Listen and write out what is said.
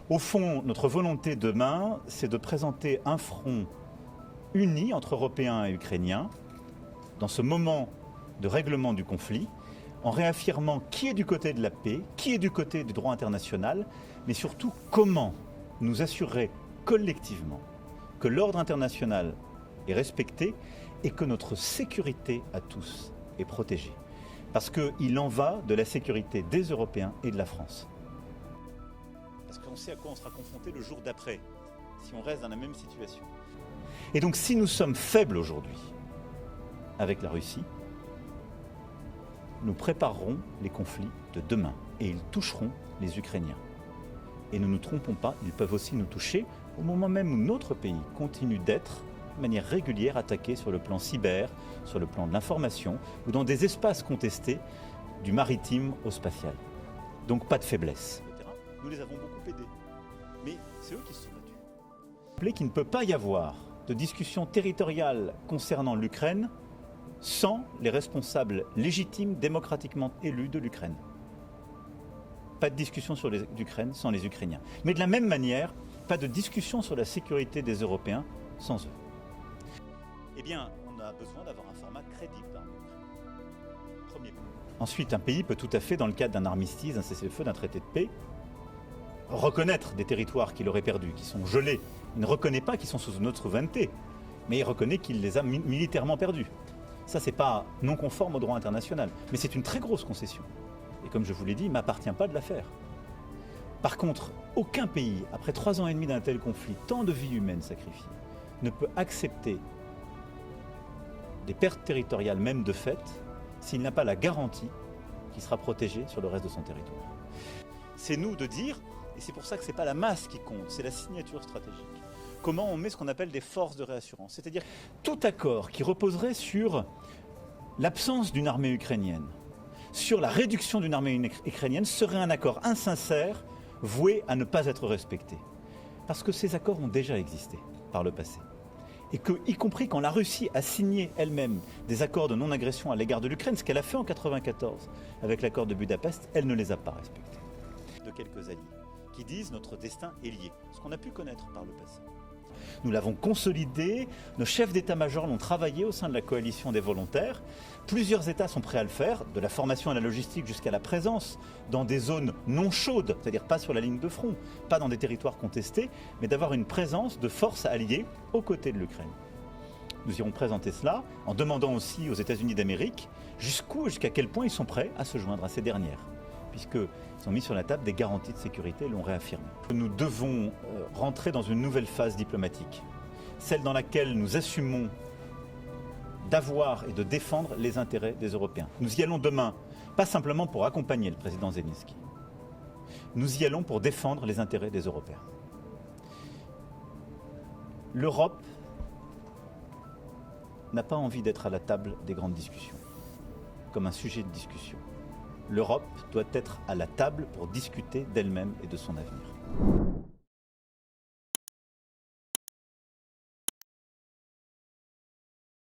Au fond, notre volonté demain, c'est de présenter un front uni entre Européens et Ukrainiens dans ce moment de règlement du conflit, en réaffirmant qui est du côté de la paix, qui est du côté du droit international, mais surtout comment nous assurer collectivement que l'ordre international est respecté et que notre sécurité à tous est protégée. Parce qu'il en va de la sécurité des Européens et de la France. Parce qu'on sait à quoi on sera confronté le jour d'après, si on reste dans la même situation. Et donc si nous sommes faibles aujourd'hui avec la Russie, nous préparerons les conflits de demain et ils toucheront les Ukrainiens. Et ne nous trompons pas, ils peuvent aussi nous toucher au moment même où notre pays continue d'être de manière régulière attaqué sur le plan cyber, sur le plan de l'information ou dans des espaces contestés du maritime au spatial. Donc pas de faiblesse. Nous les avons beaucoup aidés, mais c'est eux qui se sont battus. Rappelez qu'il ne peut pas y avoir de discussion territoriale concernant l'Ukraine sans les responsables légitimes, démocratiquement élus de l'Ukraine. Pas de discussion sur l'Ukraine sans les Ukrainiens. Mais de la même manière, pas de discussion sur la sécurité des Européens sans eux. Eh bien, on a besoin d'avoir un format crédible dans l'Ukraine. Premier point. Ensuite, un pays peut tout à fait, dans le cadre d'un armistice, d'un cessez-le-feu, d'un traité de paix, reconnaître des territoires qu'il aurait perdus, qui sont gelés. Il ne reconnaît pas qu'ils sont sous notre souveraineté, mais il reconnaît qu'il les a militairement perdus. Ça, c'est pas non conforme au droit international, mais c'est une très grosse concession. Et comme je vous l'ai dit, il ne m'appartient pas de la faire. Par contre, aucun pays, après 3 ans et demi d'un tel conflit, tant de vies humaines sacrifiées, ne peut accepter des pertes territoriales, même de fait, s'il n'a pas la garantie qu'il sera protégé sur le reste de son territoire. C'est nous de dire, et c'est pour ça que ce n'est pas la masse qui compte, c'est la signature stratégique. Comment on met ce qu'on appelle des forces de réassurance. C'est-à-dire tout accord qui reposerait sur l'absence d'une armée ukrainienne, sur la réduction d'une armée ukrainienne, serait un accord insincère, voué à ne pas être respecté. Parce que ces accords ont déjà existé par le passé. Et que, y compris quand la Russie a signé elle-même des accords de non-agression à l'égard de l'Ukraine, ce qu'elle a fait en 1994 avec l'accord de Budapest, elle ne les a pas respectés. De quelques alliés qui disent notre destin est lié, ce qu'on a pu connaître par le passé. Nous l'avons consolidé, nos chefs d'état-major l'ont travaillé au sein de la coalition des volontaires. Plusieurs États sont prêts à le faire, de la formation à la logistique jusqu'à la présence dans des zones non chaudes, c'est-à-dire pas sur la ligne de front, pas dans des territoires contestés, mais d'avoir une présence de forces alliées aux côtés de l'Ukraine. Nous irons présenter cela en demandant aussi aux États-Unis d'Amérique jusqu'à quel point ils sont prêts à se joindre à ces dernières, puisqu'ils ont mis sur la table des garanties de sécurité et l'ont réaffirmé. Nous devons rentrer dans une nouvelle phase diplomatique, celle dans laquelle nous assumons d'avoir et de défendre les intérêts des Européens. Nous y allons demain, pas simplement pour accompagner le président Zelensky. Nous y allons pour défendre les intérêts des Européens. L'Europe n'a pas envie d'être à la table des grandes discussions, comme un sujet de discussion. L'Europe doit être à la table pour discuter d'elle-même et de son avenir.